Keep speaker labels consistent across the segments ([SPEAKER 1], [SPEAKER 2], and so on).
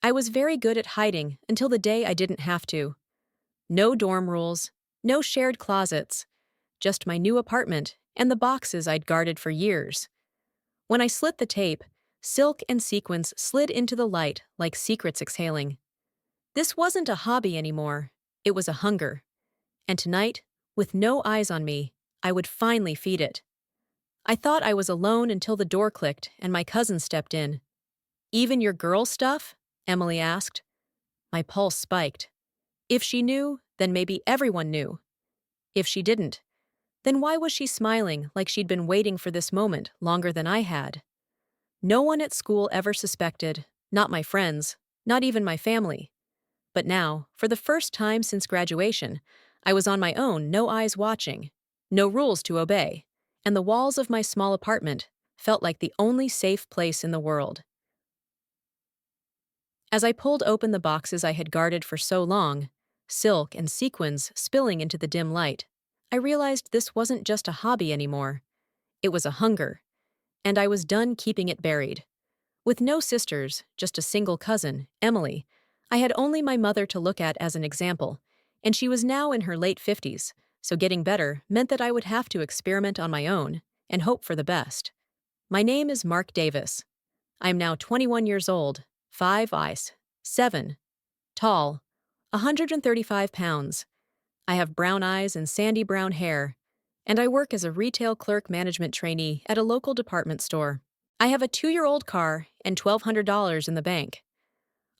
[SPEAKER 1] I was very good at hiding until the day I didn't have to. No dorm rules, no shared closets, just my new apartment and the boxes I'd guarded for years. When I slit the tape, silk and sequins slid into the light like secrets exhaling. This wasn't a hobby anymore, it was a hunger. And tonight, with no eyes on me, I would finally feed it. I thought I was alone until the door clicked and my cousin stepped in. "Even your girl stuff?" Emily asked. My pulse spiked. If she knew, then maybe everyone knew. If she didn't, then why was she smiling like she'd been waiting for this moment longer than I had? No one at school ever suspected, not my friends, not even my family. But now, for the first time since graduation, I was on my own, no eyes watching, no rules to obey, and the walls of my small apartment felt like the only safe place in the world. As I pulled open the boxes I had guarded for so long, silk and sequins spilling into the dim light, I realized this wasn't just a hobby anymore. It was a hunger, and I was done keeping it buried. With no sisters, just a single cousin, Emily, I had only my mother to look at as an example, and she was now in her late 50s, so getting better meant that I would have to experiment on my own and hope for the best. My name is Mark Davis. I am now 21 years old, 5 eyes, 7, tall, 135 pounds. I have brown eyes and sandy brown hair, and I work as a retail clerk management trainee at a local department store. I have a 2-year-old car and $1,200 in the bank.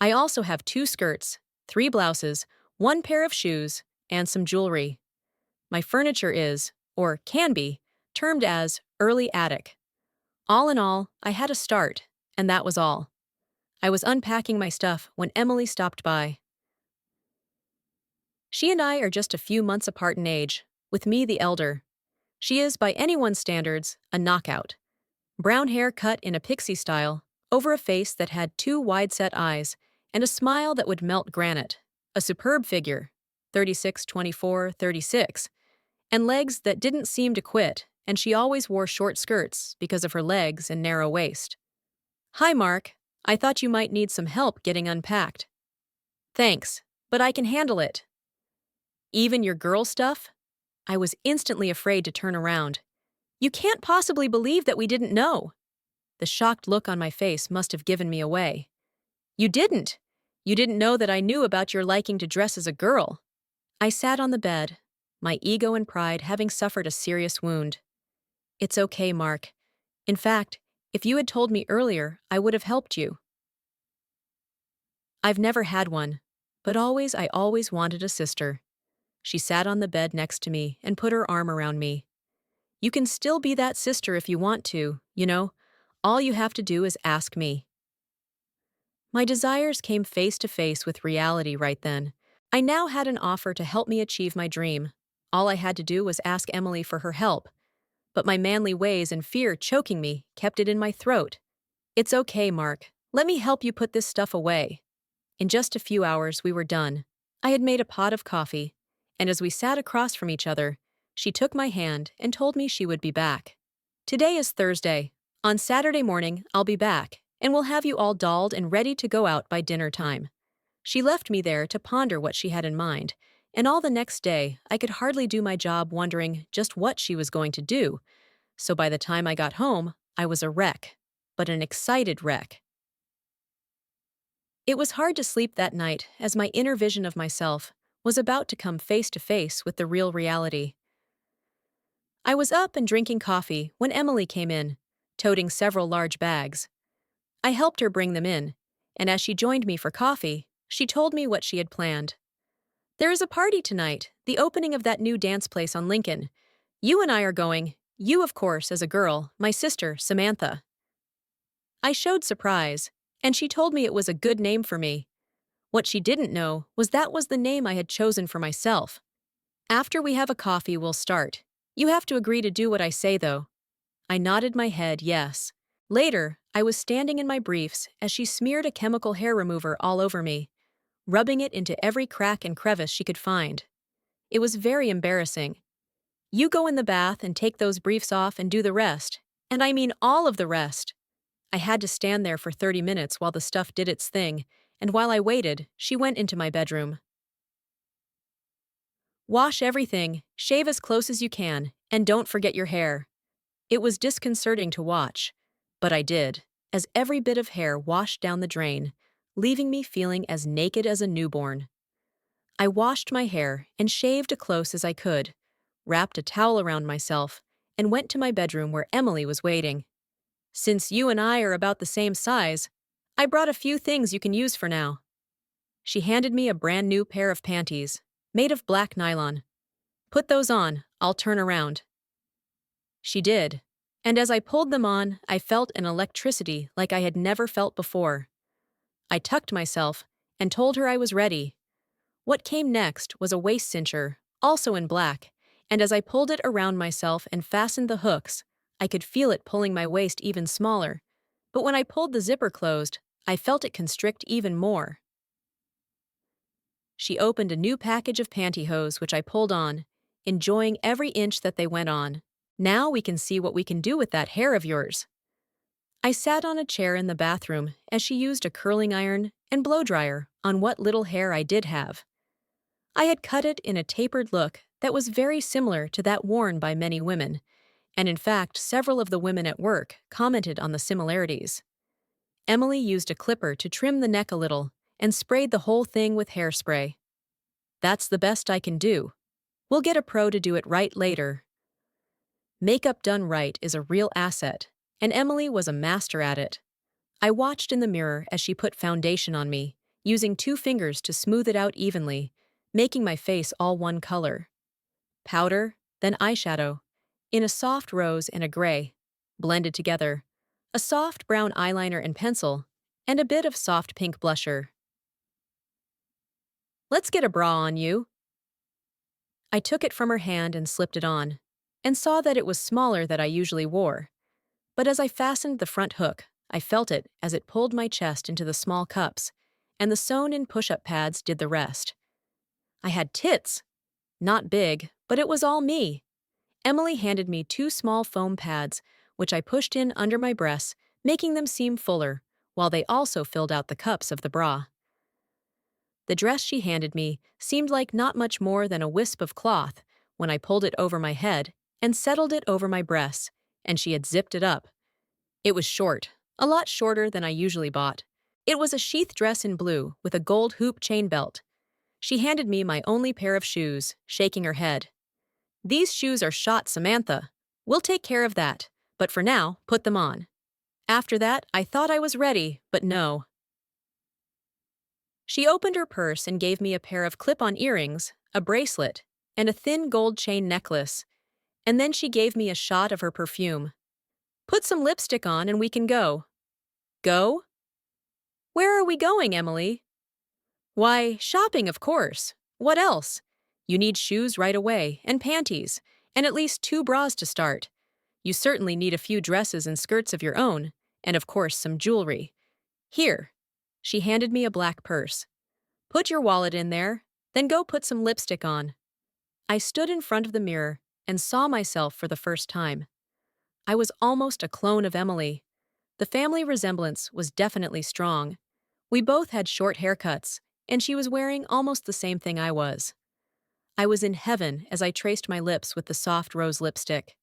[SPEAKER 1] I also have 2 skirts, 3 blouses, 1 pair of shoes, and some jewelry. My furniture is, or can be, termed as early attic. All in all, I had a start, and that was all. I was unpacking my stuff when Emily stopped by. She and I are just a few months apart in age, with me the elder. She is, by anyone's standards, a knockout. Brown hair cut in a pixie style, over a face that had 2 wide-set eyes, and a smile that would melt granite. A superb figure, 36, 24, 36, and legs that didn't seem to quit, and she always wore short skirts because of her legs and narrow waist. "Hi, Mark. I thought you might need some help getting unpacked." "Thanks, but I can handle it." "Even your girl stuff?" I was instantly afraid to turn around. "You can't possibly believe that we didn't know." The shocked look on my face must have given me away. "You didn't? You didn't know that I knew about your liking to dress as a girl?" I sat on the bed, my ego and pride having suffered a serious wound. "It's okay, Mark. In fact, if you had told me earlier, I would have helped you. I've never had one, but I always wanted a sister." She sat on the bed next to me and put her arm around me. "You can still be that sister if you want to, you know. All you have to do is ask me." My desires came face to face with reality right then. I now had an offer to help me achieve my dream. All I had to do was ask Emily for her help. But my manly ways and fear choking me kept it in my throat. "It's okay, Mark. Let me help you put this stuff away." In just a few hours, we were done. I had made a pot of coffee, and as we sat across from each other, she took my hand and told me she would be back. "Today is Thursday. On Saturday morning, I'll be back, and we'll have you all dolled and ready to go out by dinner time." She left me there to ponder what she had in mind, and all the next day, I could hardly do my job wondering just what she was going to do. So by the time I got home, I was a wreck, but an excited wreck. It was hard to sleep that night as my inner vision of myself was about to come face to face with the real reality. I was up and drinking coffee when Emily came in, toting several large bags. I helped her bring them in, and as she joined me for coffee, she told me what she had planned. "There is a party tonight, the opening of that new dance place on Lincoln. You and I are going, you of course as a girl, my sister, Samantha." I showed surprise, and she told me it was a good name for me. What she didn't know was that was the name I had chosen for myself. "After we have a coffee, we'll start. You have to agree to do what I say, though." I nodded my head yes. Later, I was standing in my briefs as she smeared a chemical hair remover all over me, rubbing it into every crack and crevice she could find. It was very embarrassing. "You go in the bath and take those briefs off and do the rest, and I mean all of the rest." I had to stand there for 30 minutes while the stuff did its thing, and while I waited, she went into my bedroom. Wash everything, shave as close as you can, and don't forget your hair. It was disconcerting to watch, but I did, as every bit of hair washed down the drain, leaving me feeling as naked as a newborn. I washed my hair and shaved as close as I could, wrapped a towel around myself, and went to my bedroom where Emily was waiting. Since you and I are about the same size, I brought a few things you can use for now. She handed me a brand new pair of panties, made of black nylon. Put those on, I'll turn around. She did, and as I pulled them on, I felt an electricity like I had never felt before. I tucked myself and told her I was ready. What came next was a waist cincher, also in black, and as I pulled it around myself and fastened the hooks, I could feel it pulling my waist even smaller. But when I pulled the zipper closed, I felt it constrict even more. She opened a new package of pantyhose, which I pulled on, enjoying every inch that they went on. Now we can see what we can do with that hair of yours. I sat on a chair in the bathroom as she used a curling iron and blow dryer on what little hair I did have. I had cut it in a tapered look that was very similar to that worn by many women, and in fact, several of the women at work commented on the similarities. Emily used a clipper to trim the neck a little and sprayed the whole thing with hairspray. That's the best I can do. We'll get a pro to do it right later. Makeup done right is a real asset, and Emily was a master at it. I watched in the mirror as she put foundation on me, using 2 fingers to smooth it out evenly, making my face all one color. Powder, then eyeshadow, in a soft rose and a gray, blended together, a soft brown eyeliner and pencil, and a bit of soft pink blusher. Let's get a bra on you. I took it from her hand and slipped it on, and saw that it was smaller than I usually wore. But as I fastened the front hook, I felt it as it pulled my chest into the small cups, and the sewn-in push-up pads did the rest. I had tits. Not big, but it was all me. Emily handed me 2 small foam pads, which I pushed in under my breasts, making them seem fuller, while they also filled out the cups of the bra. The dress she handed me seemed like not much more than a wisp of cloth when I pulled it over my head and settled it over my breasts, and she had zipped it up. It was short, a lot shorter than I usually bought. It was a sheath dress in blue with a gold hoop chain belt. She handed me my only pair of shoes, shaking her head. These shoes are shot, Samantha. We'll take care of that, but for now, put them on. After that, I thought I was ready, but no. She opened her purse and gave me a pair of clip-on earrings, a bracelet, and a thin gold chain necklace, and then she gave me a shot of her perfume. Put some lipstick on and we can go. Go? Where are we going, Emily? Why, shopping, of course. What else? You need shoes right away, and panties, and at least 2 bras to start. You certainly need a few dresses and skirts of your own, and of course some jewelry. Here. She handed me a black purse. Put your wallet in there, then go put some lipstick on. I stood in front of the mirror and saw myself for the first time. I was almost a clone of Emily. The family resemblance was definitely strong. We both had short haircuts, and she was wearing almost the same thing I was. I was in heaven as I traced my lips with the soft rose lipstick.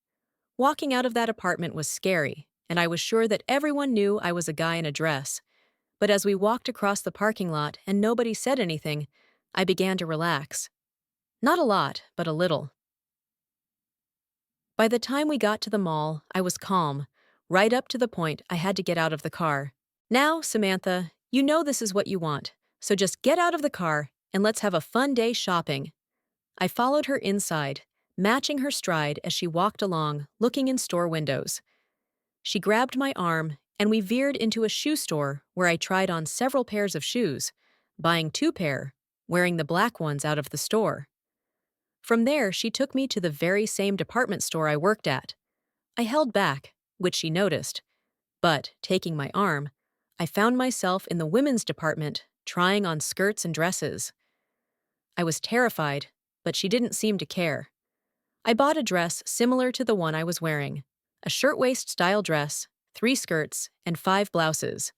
[SPEAKER 1] Walking out of that apartment was scary, and I was sure that everyone knew I was a guy in a dress. But as we walked across the parking lot and nobody said anything, I began to relax. Not a lot, but a little. By the time we got to the mall, I was calm, right up to the point I had to get out of the car. Now, Samantha, you know this is what you want, so just get out of the car and let's have a fun day shopping. I followed her inside, matching her stride as she walked along, looking in store windows. She grabbed my arm, and we veered into a shoe store where I tried on several pairs of shoes, buying 2 pair, wearing the black ones out of the store. From there, she took me to the very same department store I worked at. I held back, which she noticed, but, taking my arm, I found myself in the women's department, trying on skirts and dresses. I was terrified, but she didn't seem to care. I bought a dress similar to the one I was wearing, a shirtwaist-style dress, 3 skirts, and 5 blouses.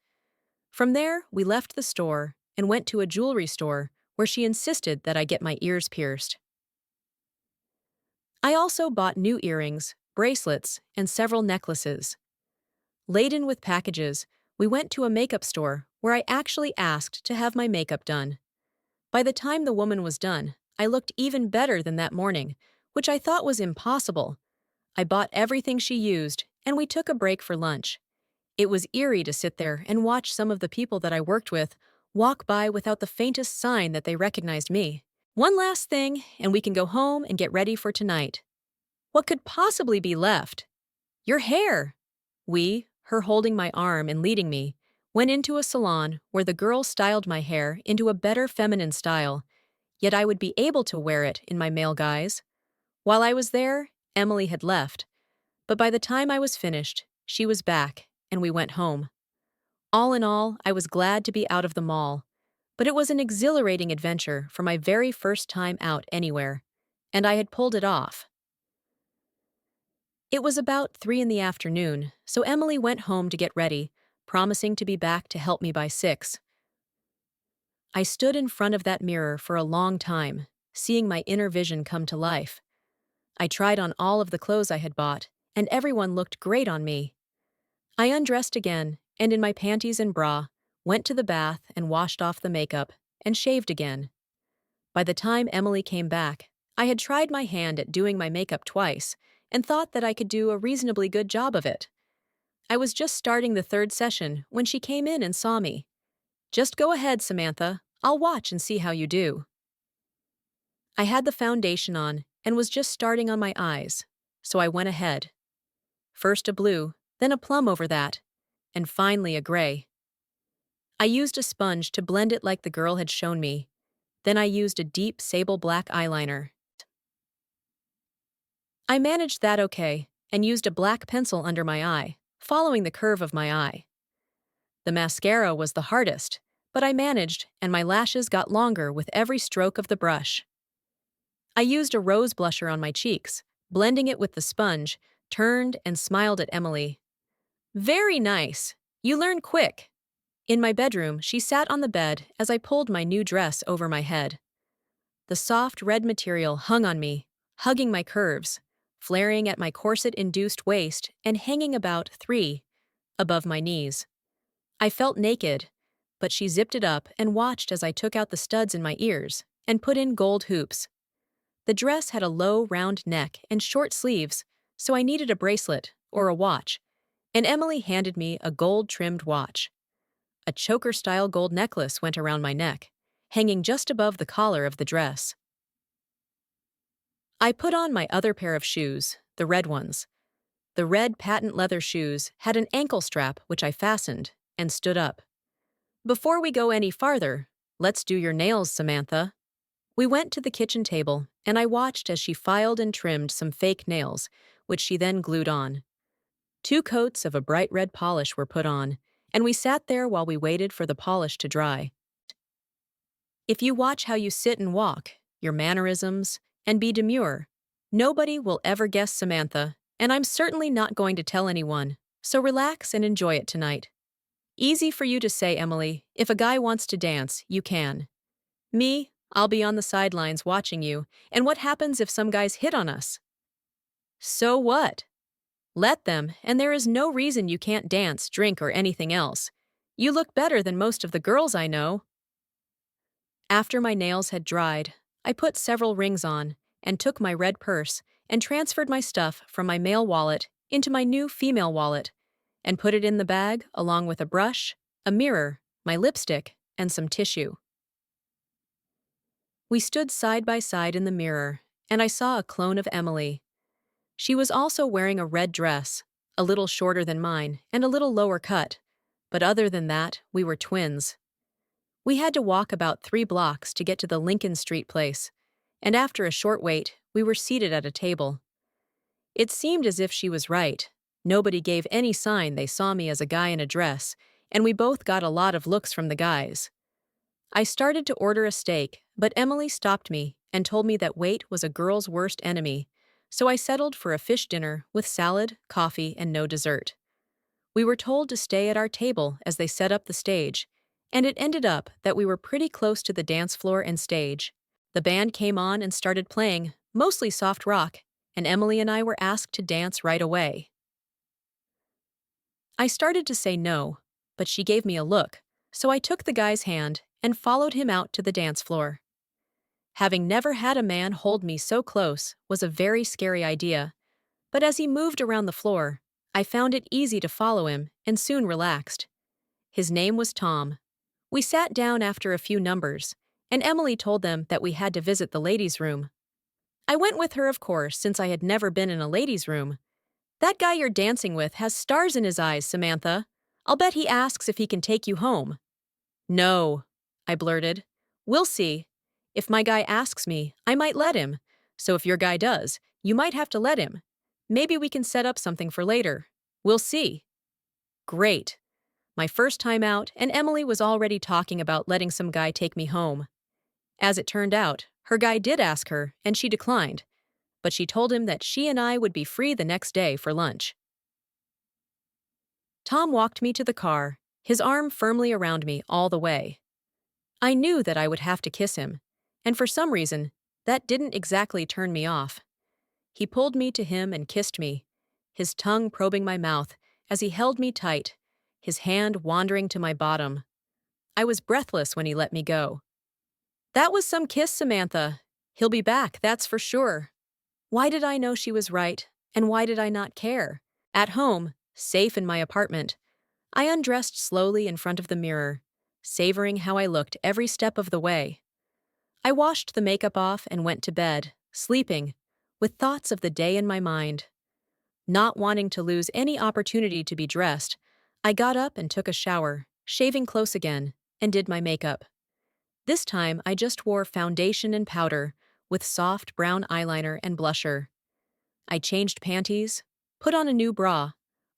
[SPEAKER 1] From there, we left the store, and went to a jewelry store where she insisted that I get my ears pierced. I also bought new earrings, bracelets, and several necklaces. Laden with packages, we went to a makeup store where I actually asked to have my makeup done. By the time the woman was done, I looked even better than that morning, which I thought was impossible. I bought everything she used, and we took a break for lunch. It was eerie to sit there and watch some of the people that I worked with walk by without the faintest sign that they recognized me. One last thing, and we can go home and get ready for tonight. What could possibly be left? Your hair! We, her holding my arm and leading me, went into a salon where the girl styled my hair into a better feminine style, yet I would be able to wear it in my male guise. While I was there, Emily had left, but by the time I was finished, she was back, and we went home. All in all, I was glad to be out of the mall, but it was an exhilarating adventure for my very first time out anywhere, and I had pulled it off. It was about 3 in the afternoon, so Emily went home to get ready, promising to be back to help me by 6. I stood in front of that mirror for a long time, seeing my inner vision come to life. I tried on all of the clothes I had bought, and everyone looked great on me. I undressed again, and in my panties and bra, went to the bath and washed off the makeup, and shaved again. By the time Emily came back, I had tried my hand at doing my makeup twice, and thought that I could do a reasonably good job of it. I was just starting the third session when she came in and saw me. "Just go ahead, Samantha. I'll watch and see how you do." I had the foundation on and was just starting on my eyes, so I went ahead. First a blue, then a plum over that, and finally a gray. I used a sponge to blend it like the girl had shown me. Then I used a deep sable black eyeliner. I managed that okay, and used a black pencil under my eye, following the curve of my eye. The mascara was the hardest, but I managed, and my lashes got longer with every stroke of the brush. I used a rose blusher on my cheeks, blending it with the sponge, turned and smiled at Emily. "Very nice. You learn quick." In my bedroom, she sat on the bed as I pulled my new dress over my head. The soft red material hung on me, hugging my curves, flaring at my corset-induced waist and hanging about 3 above my knees. I felt naked, but she zipped it up and watched as I took out the studs in my ears and put in gold hoops. The dress had a low, round neck and short sleeves, so I needed a bracelet or a watch, and Emily handed me a gold-trimmed watch. A choker-style gold necklace went around my neck, hanging just above the collar of the dress. I put on my other pair of shoes, the red ones. The red patent leather shoes had an ankle strap which I fastened and stood up. "Before we go any farther, let's do your nails, Samantha." We went to the kitchen table, and I watched as she filed and trimmed some fake nails, which she then glued on. 2 coats of a bright red polish were put on, and we sat there while we waited for the polish to dry. If you watch how you sit and walk, your mannerisms, and be demure, nobody will ever guess Samantha, and I'm certainly not going to tell anyone, so relax and enjoy it tonight. Easy for you to say, Emily. If a guy wants to dance, you can. Me, I'll be on the sidelines watching you, and what happens if some guys hit on us? So what? Let them, and there is no reason you can't dance, drink, or anything else. You look better than most of the girls I know. After my nails had dried, I put several rings on, and took my red purse, and transferred my stuff from my male wallet into my new female wallet, and put it in the bag along with a brush, a mirror, my lipstick, and some tissue. We stood side by side in the mirror, and I saw a clone of Emily. She was also wearing a red dress, a little shorter than mine and a little lower cut, but other than that, we were twins. We had to walk about 3 blocks to get to the Lincoln Street place, and after a short wait, we were seated at a table. It seemed as if she was right. Nobody gave any sign they saw me as a guy in a dress, and we both got a lot of looks from the guys. I started to order a steak, but Emily stopped me and told me that wait was a girl's worst enemy, so I settled for a fish dinner with salad, coffee, and no dessert. We were told to stay at our table as they set up the stage, And it ended up that we were pretty close to the dance floor and stage. The band came on and started playing, mostly soft rock, and Emily and I were asked to dance right away. I started to say no, but she gave me a look, so I took the guy's hand and followed him out to the dance floor. Having never had a man hold me so close was a very scary idea, but as he moved around the floor, I found it easy to follow him and soon relaxed. His name was Tom. We sat down after a few numbers, and Emily told them that we had to visit the ladies' room. I went with her, of course, since I had never been in a ladies' room. "That guy you're dancing with has stars in his eyes, Samantha. I'll bet he asks if he can take you home." "No," I blurted. "We'll see. If my guy asks me, I might let him. So if your guy does, you might have to let him. Maybe we can set up something for later. We'll see." Great. My first time out, and Emily was already talking about letting some guy take me home. As it turned out, her guy did ask her, and she declined, but she told him that she and I would be free the next day for lunch. Tom walked me to the car, his arm firmly around me all the way. I knew that I would have to kiss him, and for some reason, that didn't exactly turn me off. He pulled me to him and kissed me, his tongue probing my mouth as he held me tight, his hand wandering to my bottom. I was breathless when he let me go. "That was some kiss, Samantha. He'll be back, that's for sure." Why did I know she was right, and why did I not care? At home, safe in my apartment, I undressed slowly in front of the mirror, savoring how I looked every step of the way. I washed the makeup off and went to bed, sleeping, with thoughts of the day in my mind. Not wanting to lose any opportunity to be dressed, I got up and took a shower, shaving close again, and did my makeup. This time, I just wore foundation and powder, with soft brown eyeliner and blusher. I changed panties, put on a new bra,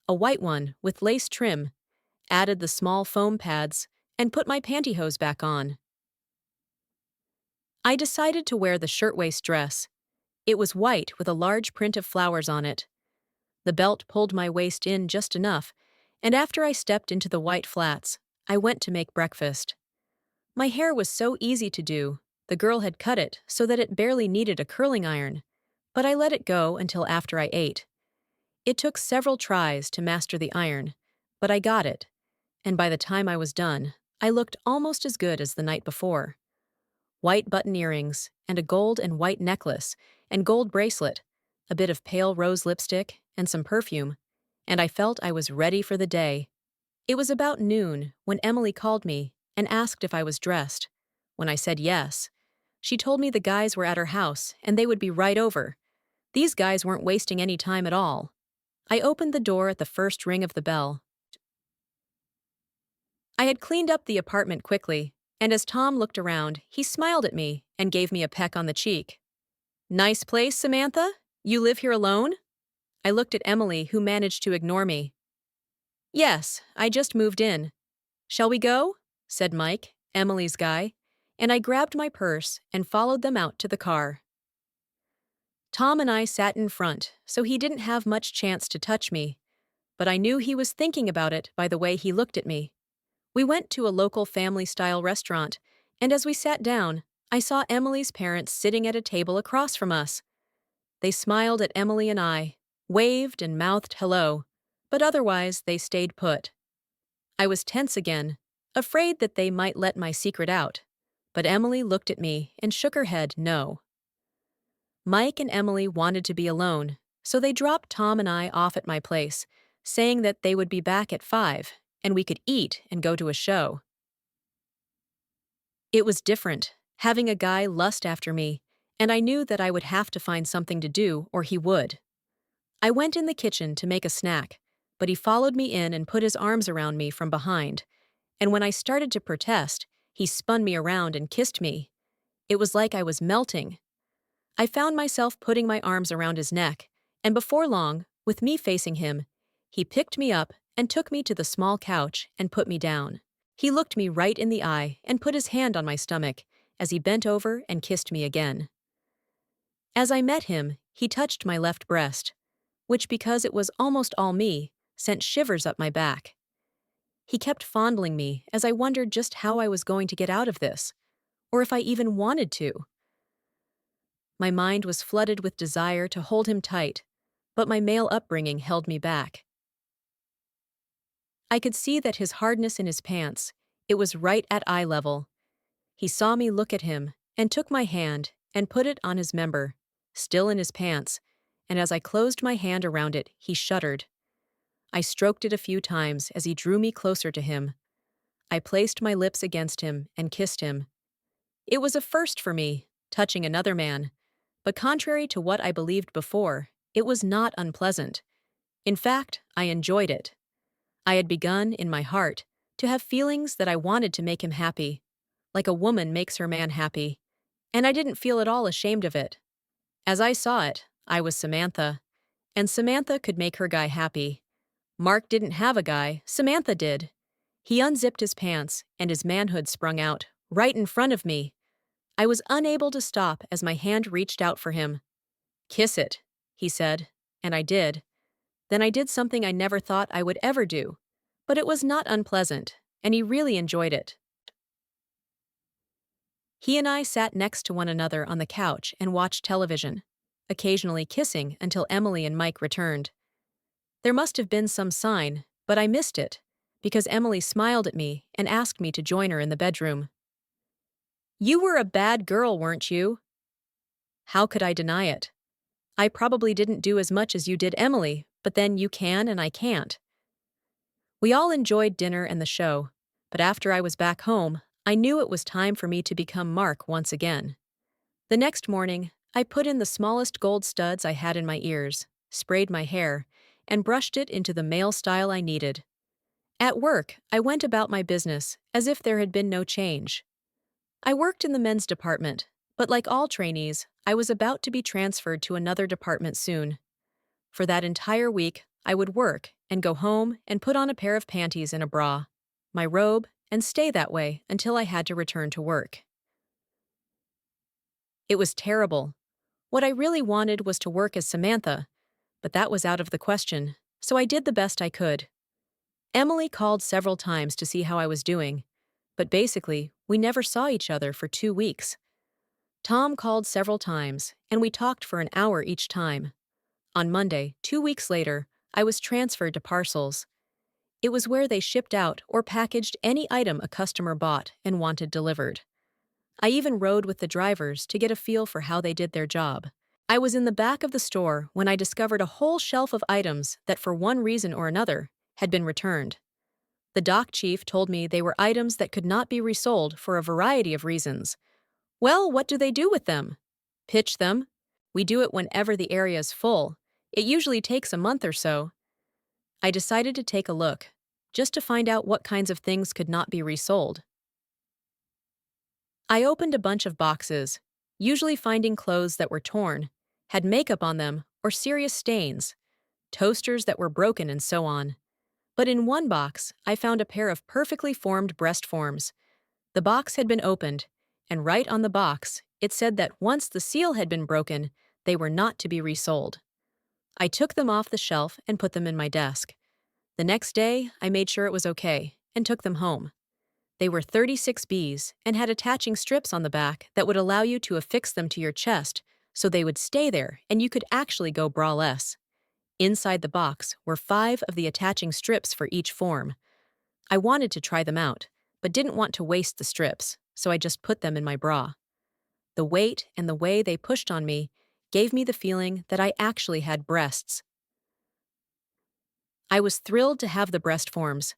[SPEAKER 1] a white one with lace trim, added the small foam pads, and put my pantyhose back on. I decided to wear the shirtwaist dress. It was white with a large print of flowers on it. The belt pulled my waist in just enough, and after I stepped into the white flats, I went to make breakfast. My hair was so easy to do. The girl had cut it so that it barely needed a curling iron, but I let it go until after I ate. It took several tries to master the iron, but I got it, and by the time I was done, I looked almost as good as the night before. White button earrings, and a gold and white necklace, and gold bracelet, a bit of pale rose lipstick, and some perfume, and I felt I was ready for the day. It was about noon when Emily called me and asked if I was dressed. When I said yes, she told me the guys were at her house and they would be right over. These guys weren't wasting any time at all. I opened the door at the first ring of the bell. I had cleaned up the apartment quickly, and as Tom looked around, he smiled at me and gave me a peck on the cheek. "Nice place, Samantha? You live here alone?" I looked at Emily, who managed to ignore me. "Yes, I just moved in." "Shall we go?" said Mike, Emily's guy, and I grabbed my purse and followed them out to the car. Tom and I sat in front, so he didn't have much chance to touch me, but I knew he was thinking about it by the way he looked at me. We went to a local family-style restaurant, and as we sat down, I saw Emily's parents sitting at a table across from us. They smiled at Emily and I, waved and mouthed hello, but otherwise they stayed put. I was tense again, afraid that they might let my secret out, but Emily looked at me and shook her head no. Mike and Emily wanted to be alone, so they dropped Tom and I off at my place, saying that they would be back at 5, and we could eat and go to a show. It was different, having a guy lust after me, and I knew that I would have to find something to do or he would. I went in the kitchen to make a snack, but he followed me in and put his arms around me from behind, and when I started to protest, he spun me around and kissed me. It was like I was melting. I found myself putting my arms around his neck, and before long, with me facing him, he picked me up and took me to the small couch and put me down. He looked me right in the eye and put his hand on my stomach as he bent over and kissed me again. As I met him, he touched my left breast, which, because it was almost all me, sent shivers up my back. He kept fondling me as I wondered just how I was going to get out of this, or if I even wanted to. My mind was flooded with desire to hold him tight, but my male upbringing held me back. I could see that his hardness in his pants, it was right at eye level. He saw me look at him and took my hand and put it on his member, still in his pants, and as I closed my hand around it, he shuddered. I stroked it a few times as he drew me closer to him. I placed my lips against him and kissed him. It was a first for me, touching another man, but contrary to what I believed before, it was not unpleasant. In fact, I enjoyed it. I had begun, in my heart, to have feelings that I wanted to make him happy, like a woman makes her man happy, and I didn't feel at all ashamed of it. As I saw it, I was Samantha, and Samantha could make her guy happy. Mark didn't have a guy, Samantha did. He unzipped his pants, and his manhood sprung out, right in front of me. I was unable to stop as my hand reached out for him. "Kiss it," he said, and I did. Then I did something I never thought I would ever do, but it was not unpleasant, and he really enjoyed it. He and I sat next to one another on the couch and watched television, occasionally kissing until Emily and Mike returned. There must have been some sign, but I missed it, because Emily smiled at me and asked me to join her in the bedroom. "You were a bad girl, weren't you?" How could I deny it? I probably didn't do as much as you did, Emily, but then you can and I can't. We all enjoyed dinner and the show, but after I was back home, I knew it was time for me to become Mark once again. The next morning, I put in the smallest gold studs I had in my ears, sprayed my hair, and brushed it into the male style I needed. At work, I went about my business as if there had been no change. I worked in the men's department, but like all trainees, I was about to be transferred to another department soon. For that entire week, I would work and go home and put on a pair of panties and a bra, my robe, and stay that way until I had to return to work. It was terrible. What I really wanted was to work as Samantha, but that was out of the question, so I did the best I could. Emily called several times to see how I was doing, but basically, we never saw each other for 2 weeks. Tom called several times, and we talked for an hour each time. On Monday, 2 weeks later, I was transferred to parcels. It was where they shipped out or packaged any item a customer bought and wanted delivered. I even rode with the drivers to get a feel for how they did their job. I was in the back of the store when I discovered a whole shelf of items that, for one reason or another, had been returned. The dock chief told me they were items that could not be resold for a variety of reasons. Well, what do they do with them? Pitch them. We do it whenever the area's full. It usually takes a month or so. I decided to take a look, just to find out what kinds of things could not be resold. I opened a bunch of boxes, usually finding clothes that were torn, had makeup on them, or serious stains, toasters that were broken, and so on. But in one box, I found a pair of perfectly formed breast forms. The box had been opened, and right on the box, it said that once the seal had been broken, they were not to be resold. I took them off the shelf and put them in my desk. The next day, I made sure it was okay and took them home. They were 36Bs and had attaching strips on the back that would allow you to affix them to your chest so they would stay there and you could actually go braless. Inside the box were 5 of the attaching strips for each form. I wanted to try them out, but didn't want to waste the strips, so I just put them in my bra. The weight and the way they pushed on me gave me the feeling that I actually had breasts. I was thrilled to have the breast forms.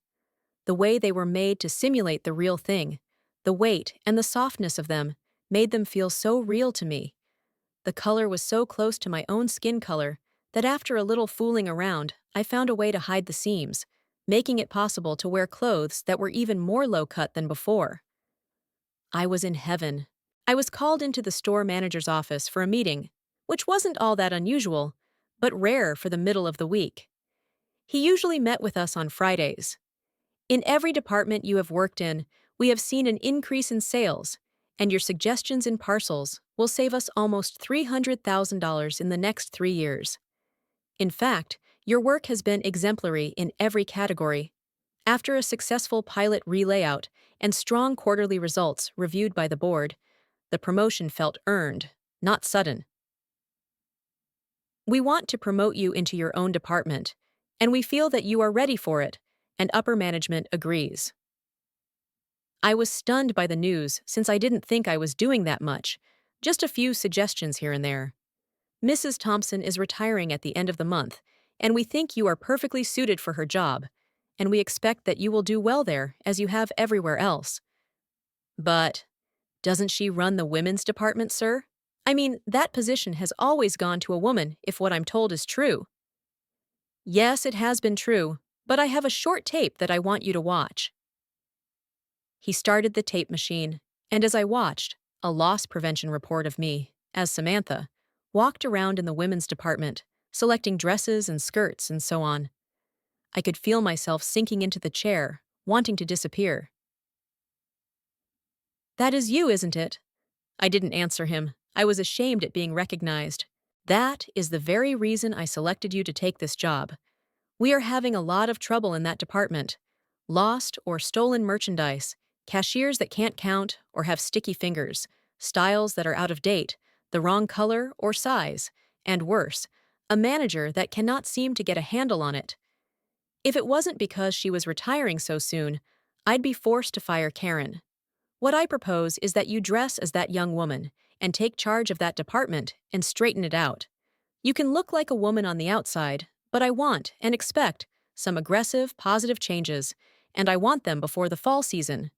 [SPEAKER 1] The way they were made to simulate the real thing, the weight and the softness of them, made them feel so real to me. The color was so close to my own skin color that after a little fooling around, I found a way to hide the seams, making it possible to wear clothes that were even more low-cut than before. I was in heaven. I was called into the store manager's office for a meeting, which wasn't all that unusual, but rare for the middle of the week. He usually met with us on Fridays. In every department you have worked in, we have seen an increase in sales, and your suggestions in parcels will save us almost $300,000 in the next 3 years. In fact, your work has been exemplary in every category. After a successful pilot relayout and strong quarterly results reviewed by the board, the promotion felt earned, not sudden. We want to promote you into your own department, and we feel that you are ready for it, and upper management agrees. I was stunned by the news since I didn't think I was doing that much, just a few suggestions here and there. Mrs. Thompson is retiring at the end of the month, and we think you are perfectly suited for her job, and we expect that you will do well there as you have everywhere else. But doesn't she run the women's department, sir? I mean, that position has always gone to a woman, if what I'm told is true. Yes, it has been true, but I have a short tape that I want you to watch. He started the tape machine, and as I watched, a loss prevention report of me, as Samantha, walked around in the women's department, selecting dresses and skirts and so on. I could feel myself sinking into the chair, wanting to disappear. That is you, isn't it? I didn't answer him. I was ashamed at being recognized. That is the very reason I selected you to take this job. We are having a lot of trouble in that department. Lost or stolen merchandise, cashiers that can't count or have sticky fingers, styles that are out of date, the wrong color or size, and worse, a manager that cannot seem to get a handle on it. If it wasn't because she was retiring so soon, I'd be forced to fire Karen. What I propose is that you dress as that young woman and take charge of that department and straighten it out. You can look like a woman on the outside, but I want and expect some aggressive, positive changes, and I want them before the fall season.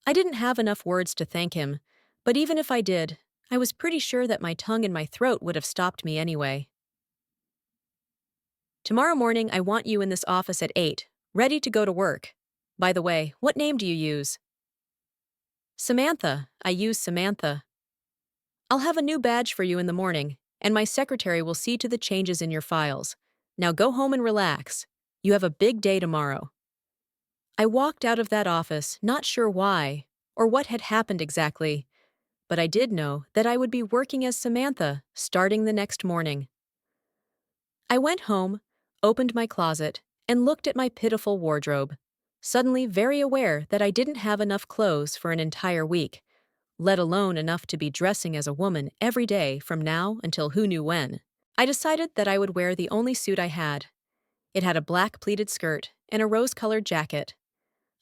[SPEAKER 1] I didn't have enough words to thank him, but even if I did, I was pretty sure that my tongue in my throat would have stopped me anyway. Tomorrow morning, I want you in this office at 8, ready to go to work. By the way, what name do you use? Samantha. I use Samantha. I'll have a new badge for you in the morning, and my secretary will see to the changes in your files. Now go home and relax. You have a big day tomorrow. I walked out of that office, not sure why, or what had happened exactly, but I did know that I would be working as Samantha starting the next morning. I went home, opened my closet, and looked at my pitiful wardrobe, suddenly very aware that I didn't have enough clothes for an entire week, let alone enough to be dressing as a woman every day from now until who knew when. I decided that I would wear the only suit I had. It had a black pleated skirt and a rose-colored jacket.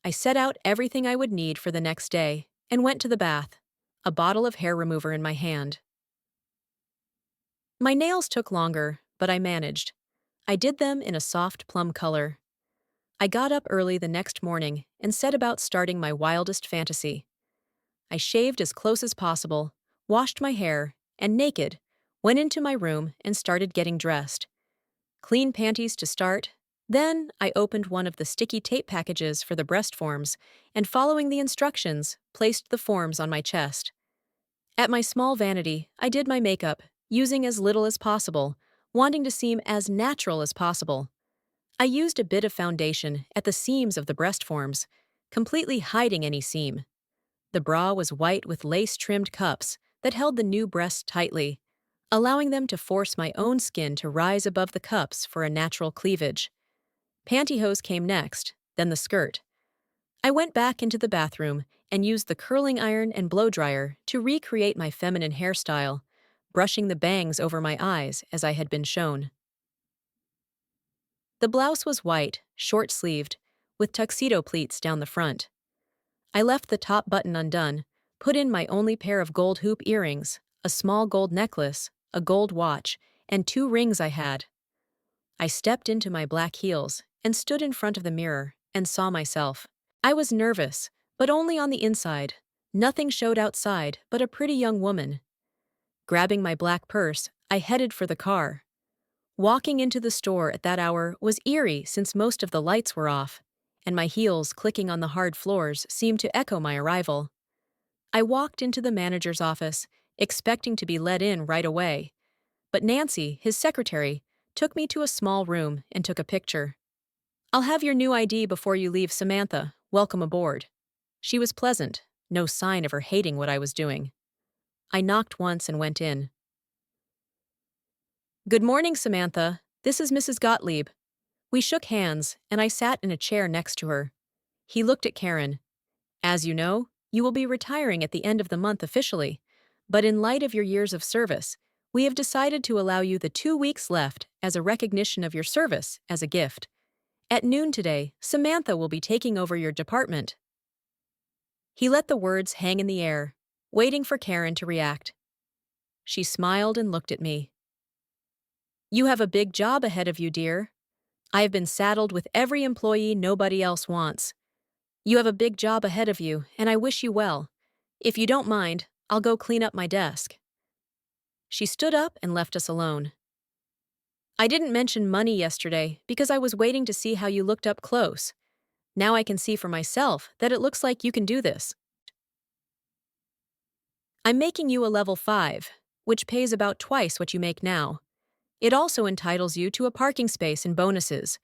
[SPEAKER 1] I set out everything I would need for the next day and went to the bath, a bottle of hair remover in my hand. My nails took longer, but I managed. I did them in a soft plum color. I got up early the next morning and set about starting my wildest fantasy. I shaved as close as possible, washed my hair, and naked, went into my room and started getting dressed. Clean panties to start. Then I opened one of the sticky tape packages for the breast forms and, following the instructions, placed the forms on my chest. At my small vanity, I did my makeup, using as little as possible, wanting to seem as natural as possible. I used a bit of foundation at the seams of the breast forms, completely hiding any seam. The bra was white with lace-trimmed cups that held the new breasts tightly, allowing them to force my own skin to rise above the cups for a natural cleavage. Pantyhose came next, then the skirt. I went back into the bathroom and used the curling iron and blow dryer to recreate my feminine hairstyle, brushing the bangs over my eyes as I had been shown. The blouse was white, short-sleeved, with tuxedo pleats down the front. I left the top button undone, put in my only pair of gold hoop earrings, a small gold necklace, a gold watch, and 2 rings I had. I stepped into my black heels and stood in front of the mirror and saw myself. I was nervous, but only on the inside. Nothing showed outside but a pretty young woman. Grabbing my black purse, I headed for the car. Walking into the store at that hour was eerie since most of the lights were off, and my heels clicking on the hard floors seemed to echo my arrival. I walked into the manager's office, expecting to be let in right away, but Nancy, his secretary, took me to a small room and took a picture. "I'll have your new ID before you leave, Samantha. Welcome aboard." She was pleasant, no sign of her hating what I was doing. I knocked once and went in. "Good morning, Samantha. This is Mrs. Gottlieb." We shook hands, and I sat in a chair next to her. He looked at Karen. As you know, you will be retiring at the end of the month officially, but in light of your years of service, we have decided to allow you the 2 weeks left as a recognition of your service as a gift. At noon today, Samantha will be taking over your department. He let the words hang in the air, waiting for Karen to react. She smiled and looked at me. You have a big job ahead of you, dear. I have been saddled with every employee nobody else wants. You have a big job ahead of you, and I wish you well. If you don't mind, I'll go clean up my desk. She stood up and left us alone. I didn't mention money yesterday because I was waiting to see how you looked up close. Now I can see for myself that it looks like you can do this. I'm making you a level 5, which pays about twice what you make now. It also entitles you to a parking space and bonuses.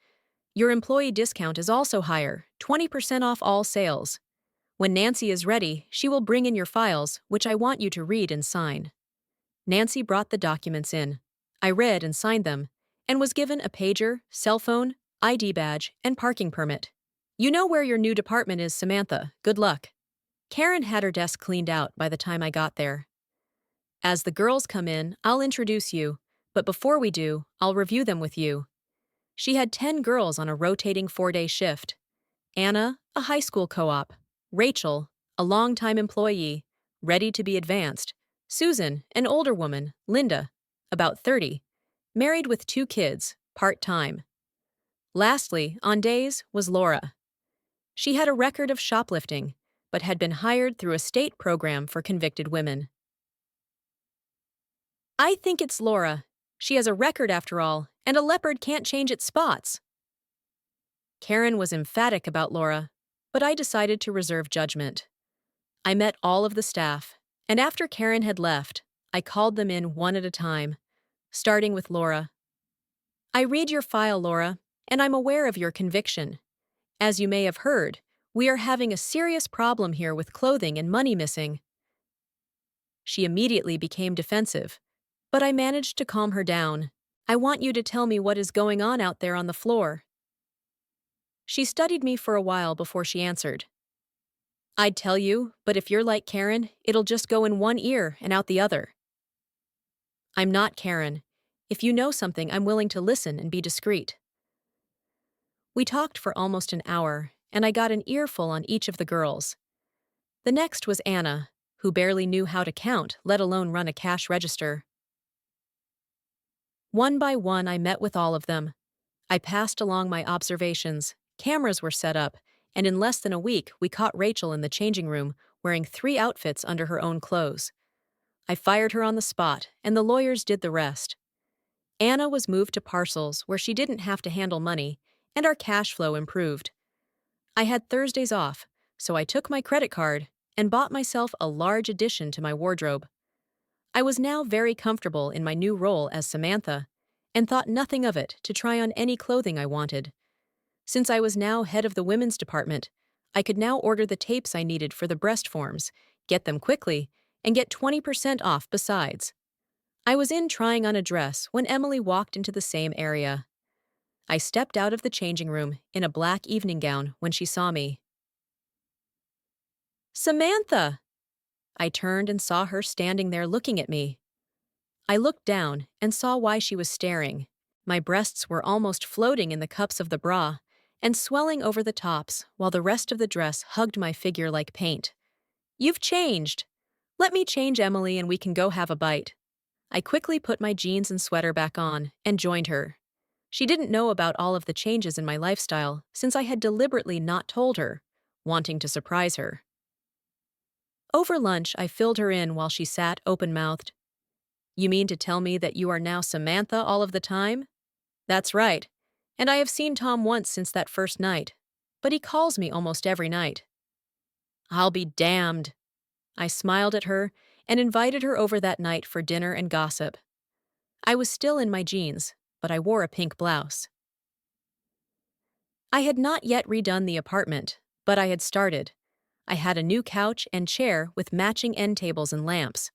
[SPEAKER 1] Your employee discount is also higher, 20% off all sales. When Nancy is ready, she will bring in your files, which I want you to read and sign. Nancy brought the documents in. I read and signed them, and was given a pager, cell phone, ID badge, and parking permit. You know where your new department is, Samantha. Good luck. Karen had her desk cleaned out by the time I got there. As the girls come in, I'll introduce you, but before we do, I'll review them with you. She had 10 girls on a rotating 4-day shift. Anna, a high school co-op. Rachel, a longtime employee, ready to be advanced. Susan, an older woman. Linda, about 30, married with 2 kids, part-time. Lastly, on days, was Laura. She had a record of shoplifting, but had been hired through a state program for convicted women. I think it's Laura. She has a record after all, and a leopard can't change its spots. Karen was emphatic about Laura, but I decided to reserve judgment. I met all of the staff, and after Karen had left, I called them in one at a time, starting with Laura. I read your file, Laura, and I'm aware of your conviction. As you may have heard, we are having a serious problem here with clothing and money missing. She immediately became defensive, but I managed to calm her down. I want you to tell me what is going on out there on the floor. She studied me for a while before she answered. I'd tell you, but if you're like Karen, it'll just go in one ear and out the other. I'm not Karen. If you know something, I'm willing to listen and be discreet. We talked for almost an hour, and I got an earful on each of the girls. The next was Anna, who barely knew how to count, let alone run a cash register. One by one, I met with all of them. I passed along my observations. Cameras were set up, and in less than a week, we caught Rachel in the changing room, wearing 3 outfits under her own clothes. I fired her on the spot, and the lawyers did the rest. Anna was moved to parcels where she didn't have to handle money, and our cash flow improved. I had Thursdays off, so I took my credit card and bought myself a large addition to my wardrobe. I was now very comfortable in my new role as Samantha, and thought nothing of it to try on any clothing I wanted. Since I was now head of the women's department, I could now order the tapes I needed for the breast forms, get them quickly, and get 20% off besides. I was in trying on a dress when Emily walked into the same area. I stepped out of the changing room in a black evening gown when she saw me. Samantha! I turned and saw her standing there looking at me. I looked down and saw why she was staring. My breasts were almost floating in the cups of the bra and swelling over the tops while the rest of the dress hugged my figure like paint. You've changed. Let me change, Emily, and we can go have a bite. I quickly put my jeans and sweater back on and joined her. She didn't know about all of the changes in my lifestyle since I had deliberately not told her, wanting to surprise her. Over lunch, I filled her in while she sat open-mouthed. You mean to tell me that you are now Samantha all of the time? That's right, and I have seen Tom once since that first night, but he calls me almost every night. I'll be damned. I smiled at her and invited her over that night for dinner and gossip. I was still in my jeans, but I wore a pink blouse. I had not yet redone the apartment, but I had started. I had a new couch and chair with matching end tables and lamps.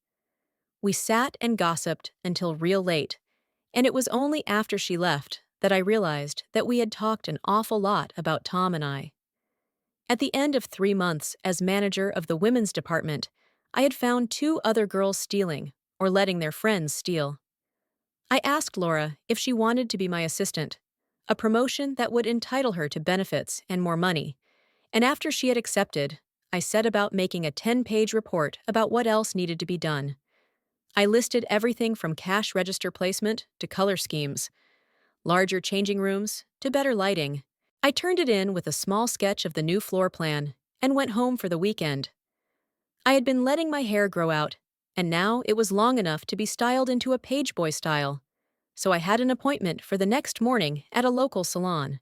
[SPEAKER 1] We sat and gossiped until real late, and it was only after she left that I realized that we had talked an awful lot about Tom and I. At the end of 3 months as manager of the women's department, I had found 2 other girls stealing or letting their friends steal. I asked Laura if she wanted to be my assistant, a promotion that would entitle her to benefits and more money, and after she had accepted, I set about making a 10-page report about what else needed to be done. I listed everything from cash register placement to color schemes, larger changing rooms to better lighting. I turned it in with a small sketch of the new floor plan and went home for the weekend. I had been letting my hair grow out, and now it was long enough to be styled into a page boy style, so I had an appointment for the next morning at a local salon.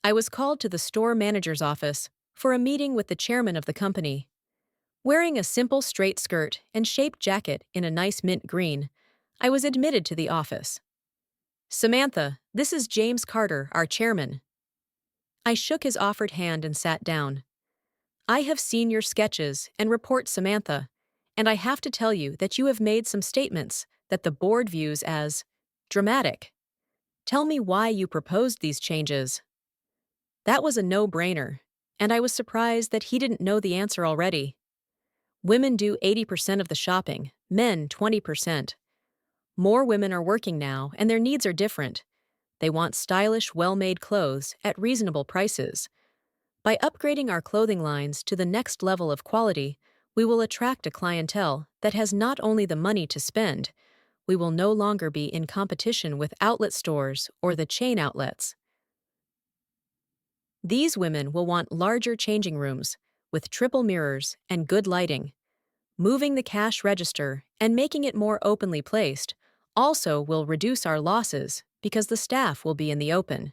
[SPEAKER 1] I was called to the store manager's office for a meeting with the chairman of the company. Wearing a simple straight skirt and shaped jacket in a nice mint green, I was admitted to the office. "Samantha, this is James Carter, our chairman." I shook his offered hand and sat down. "I have seen your sketches and report, Samantha, and I have to tell you that you have made some statements that the board views as dramatic. Tell me why you proposed these changes." That was a no-brainer, and I was surprised that he didn't know the answer already. Women do 80% of the shopping, men 20%. More women are working now, and their needs are different. They want stylish, well-made clothes at reasonable prices. By upgrading our clothing lines to the next level of quality, we will attract a clientele that has not only the money to spend, we will no longer be in competition with outlet stores or the chain outlets. These women will want larger changing rooms with triple mirrors and good lighting. Moving the cash register and making it more openly placed also will reduce our losses because the staff will be in the open.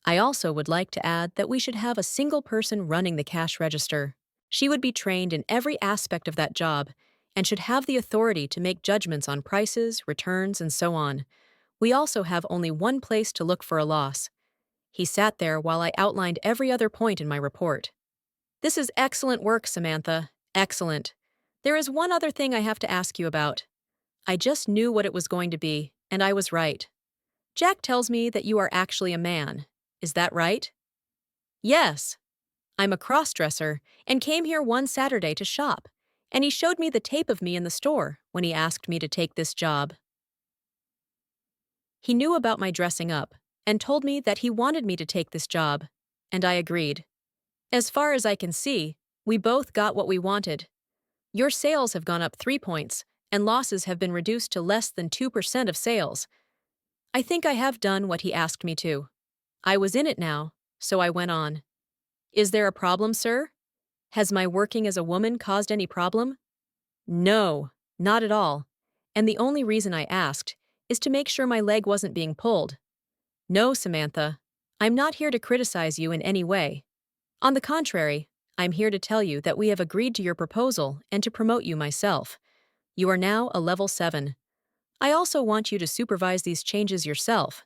[SPEAKER 1] I also would like to add that we should have a single person running the cash register. She would be trained in every aspect of that job and should have the authority to make judgments on prices, returns, and so on. We also have only one place to look for a loss. He sat there while I outlined every other point in my report. "This is excellent work, Samantha. Excellent. There is one other thing I have to ask you about. I just knew what it was going to be, and I was right. Jack tells me that you are actually a man. Is that right?" "Yes. I'm a crossdresser and came here one Saturday to shop, and he showed me the tape of me in the store when he asked me to take this job. He knew about my dressing up and told me that he wanted me to take this job, and I agreed. As far as I can see, we both got what we wanted. Your sales have gone up 3 points, and losses have been reduced to less than 2% of sales. I think I have done what he asked me to. I was in it now, so I went on. Is there a problem, sir? Has my working as a woman caused any problem?" "No, not at all. And the only reason I asked is to make sure my leg wasn't being pulled. No, Samantha, I'm not here to criticize you in any way. On the contrary, I'm here to tell you that we have agreed to your proposal and to promote you myself. You are now a level 7. I also want you to supervise these changes yourself.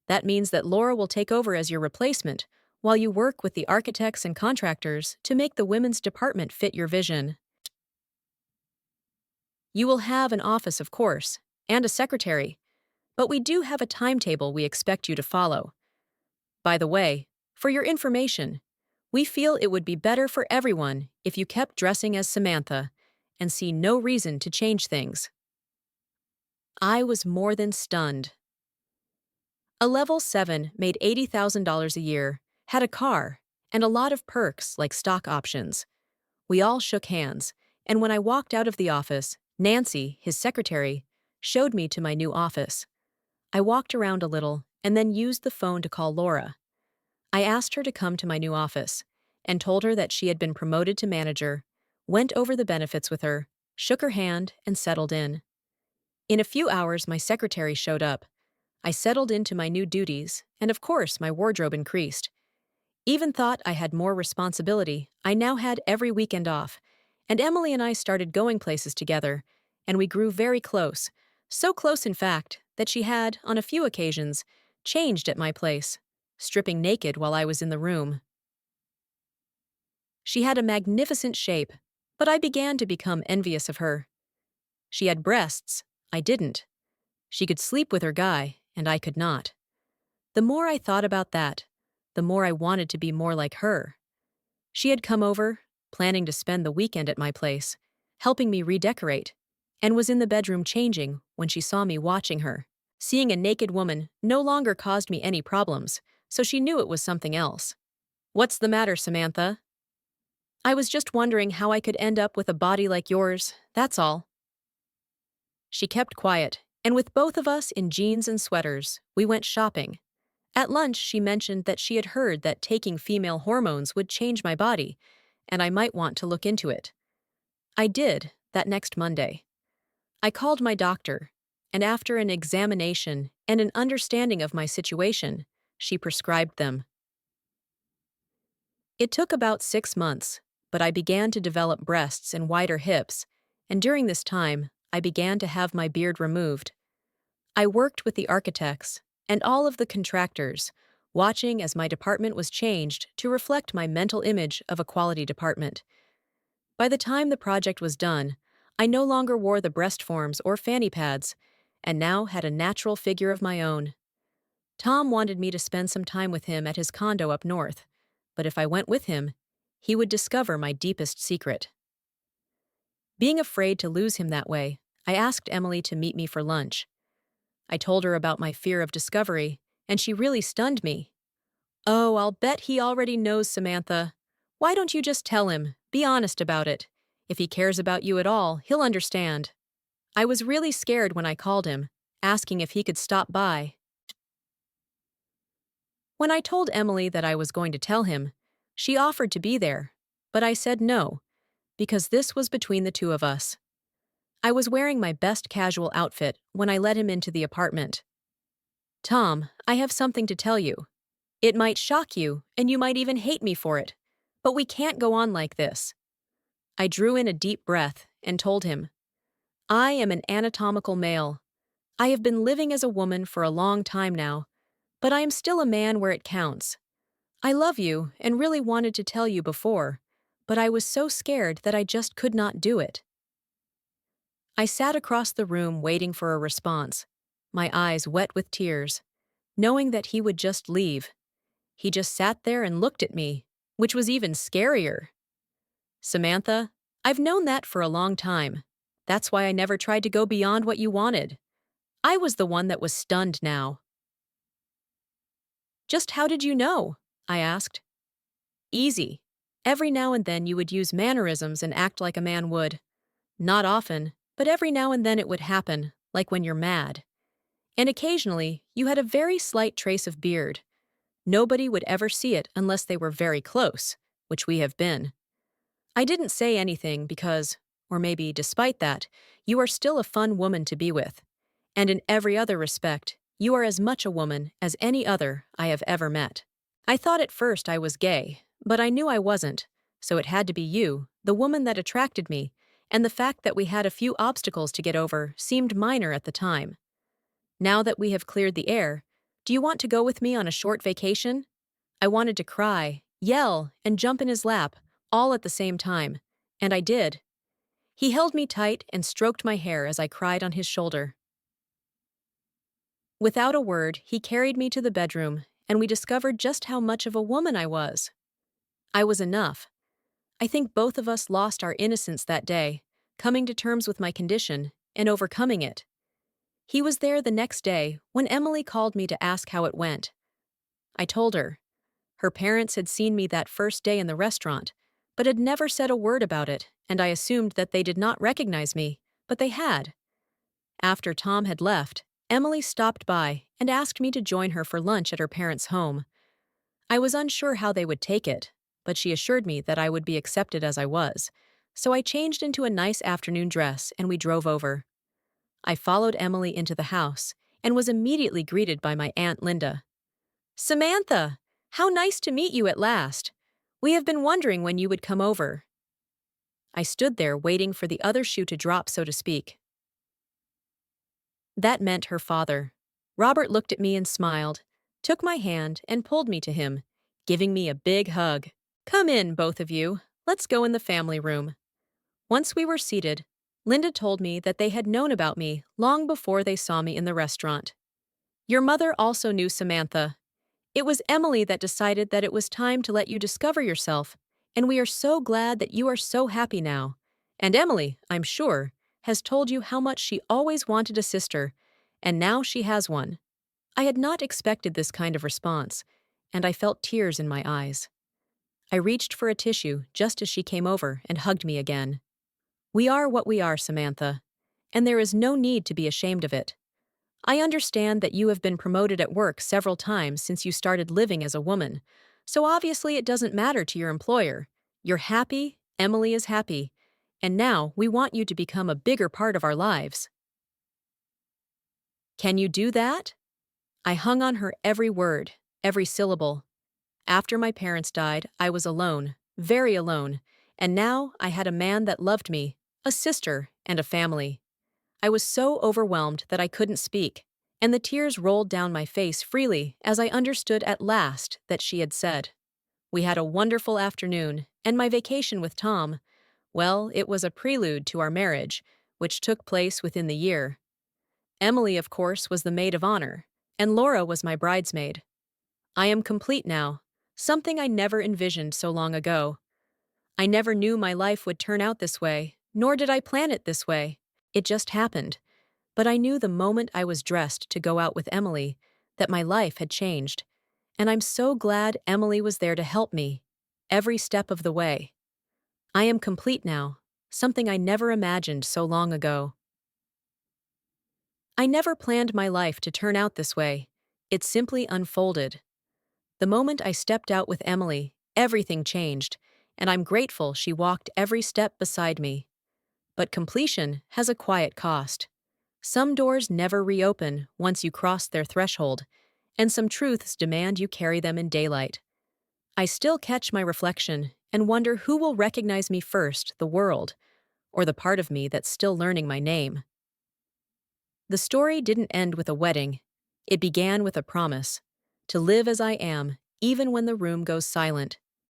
[SPEAKER 1] That means that Laura will take over as your replacement while you work with the architects and contractors to make the women's department fit your vision. You will have an office, of course, and a secretary, but we do have a timetable we expect you to follow. By the way, for your information, we feel it would be better for everyone if you kept dressing as Samantha and see no reason to change things." I was more than stunned. A level 7 made $80,000 a year, had a car, and a lot of perks like stock options. We all shook hands, and when I walked out of the office, Nancy, his secretary, showed me to my new office. I walked around a little and then used the phone to call Laura. I asked her to come to my new office and told her that she had been promoted to manager, went over the benefits with her, shook her hand, and settled in. In a few hours, my secretary showed up. I settled into my new duties, and of course, my wardrobe increased. Even thought I had more responsibility, I now had every weekend off, and Emily and I started going places together, and we grew very close, so close in fact that she had, on a few occasions, changed at my place, stripping naked while I was in the room. She had a magnificent shape, but I began to become envious of her. She had breasts, I didn't. She could sleep with her guy, and I could not. The more I thought about that, the more I wanted to be more like her. She had come over, planning to spend the weekend at my place, helping me redecorate, and was in the bedroom changing when she saw me watching her. Seeing a naked woman no longer caused me any problems, so she knew it was something else. "What's the matter, Samantha?" "I was just wondering how I could end up with a body like yours, that's all." She kept quiet, and with both of us in jeans and sweaters, we went shopping. At lunch, she mentioned that she had heard that taking female hormones would change my body, and I might want to look into it. I did, that next Monday. I called my doctor, and after an examination and an understanding of my situation, she prescribed them. It took about 6 months, but I began to develop breasts and wider hips, and during this time, I began to have my beard removed. I worked with the architects and all of the contractors, watching as my department was changed to reflect my mental image of a quality department. By the time the project was done, I no longer wore the breast forms or fanny pads, and now had a natural figure of my own. Tom wanted me to spend some time with him at his condo up north, but if I went with him, he would discover my deepest secret. Being afraid to lose him that way, I asked Emily to meet me for lunch. I told her about my fear of discovery, and she really stunned me. "Oh, I'll bet he already knows, Samantha. Why don't you just tell him? Be honest about it. If he cares about you at all, he'll understand." I was really scared when I called him, asking if he could stop by. When I told Emily that I was going to tell him, she offered to be there, but I said no, because this was between the two of us. I was wearing my best casual outfit when I let him into the apartment. "Tom, I have something to tell you. It might shock you, and you might even hate me for it, but we can't go on like this." I drew in a deep breath and told him, "I am an anatomical male. I have been living as a woman for a long time now, but I am still a man where it counts. I love you and really wanted to tell you before, but I was so scared that I just could not do it." I sat across the room waiting for a response, my eyes wet with tears, knowing that he would just leave. He just sat there and looked at me, which was even scarier. "Samantha, I've known that for a long time. That's why I never tried to go beyond what you wanted. I was the one that was stunned now." "Just how did you know?" I asked. "Easy. Every now and then you would use mannerisms and act like a man would. Not often, but every now and then it would happen, like when you're mad. And occasionally, you had a very slight trace of beard. Nobody would ever see it unless they were very close, which we have been. I didn't say anything because, or maybe despite that, you are still a fun woman to be with. And in every other respect, you are as much a woman as any other I have ever met. I thought at first I was gay, but I knew I wasn't, so it had to be you, the woman that attracted me, and the fact that we had a few obstacles to get over seemed minor at the time. Now that we have cleared the air, do you want to go with me on a short vacation?" I wanted to cry, yell, and jump in his lap, all at the same time, and I did. He held me tight and stroked my hair as I cried on his shoulder. Without a word, he carried me to the bedroom, and we discovered just how much of a woman I was. I was enough. I think both of us lost our innocence that day, coming to terms with my condition and overcoming it. He was there the next day when Emily called me to ask how it went. I told her. Her parents had seen me that first day in the restaurant, but had never said a word about it, and I assumed that they did not recognize me, but they had. After Tom had left, Emily stopped by and asked me to join her for lunch at her parents' home. I was unsure how they would take it, but she assured me that I would be accepted as I was, so I changed into a nice afternoon dress and we drove over. I followed Emily into the house and was immediately greeted by my Aunt Linda. "Samantha, how nice to meet you at last. We have been wondering when you would come over." I stood there waiting for the other shoe to drop, so to speak. That meant her father. Robert looked at me and smiled, took my hand and pulled me to him, giving me a big hug. "Come in, both of you. Let's go in the family room." Once we were seated, Linda told me that they had known about me long before they saw me in the restaurant. "Your mother also knew Samantha, It was Emily that decided that it was time to let you discover yourself, and we are so glad that you are so happy now. And Emily, I'm sure, has told you how much she always wanted a sister, and now she has one. I had not expected this kind of response, and I felt tears in my eyes. I reached for a tissue just as she came over and hugged me again. We are what we are, Samantha, and there is no need to be ashamed of it. I understand that you have been promoted at work several times since you started living as a woman, so obviously it doesn't matter to your employer. You're happy, Emily is happy, and now we want you to become a bigger part of our lives. Can you do that? I hung on her every word, every syllable. After my parents died, I was alone, very alone, and now I had a man that loved me, a sister, and a family. I was so overwhelmed that I couldn't speak, and the tears rolled down my face freely as I understood at last that she had said. We had a wonderful afternoon, and my vacation with Tom, well, it was a prelude to our marriage, which took place within the year. Emily, of course, was the maid of honor, and Laura was my bridesmaid. I am complete now, something I never envisioned so long ago. I never knew my life would turn out this way, nor did I plan it this way. It just happened. But I knew the moment I was dressed to go out with Emily that my life had changed, and I'm so glad Emily was there to help me, every step of the way. I am complete now, something I never imagined so long ago. I never planned my life to turn out this way. It simply unfolded. The moment I stepped out with Emily, everything changed, and I'm grateful she walked every step beside me. But completion has a quiet cost. Some doors never reopen once you cross their threshold, and some truths demand you carry them in daylight. I still catch my reflection and wonder who will recognize me first, the world, or the part of me that's still learning my name. The story didn't end with a wedding. It began with a promise to live as I am, even when the room goes silent.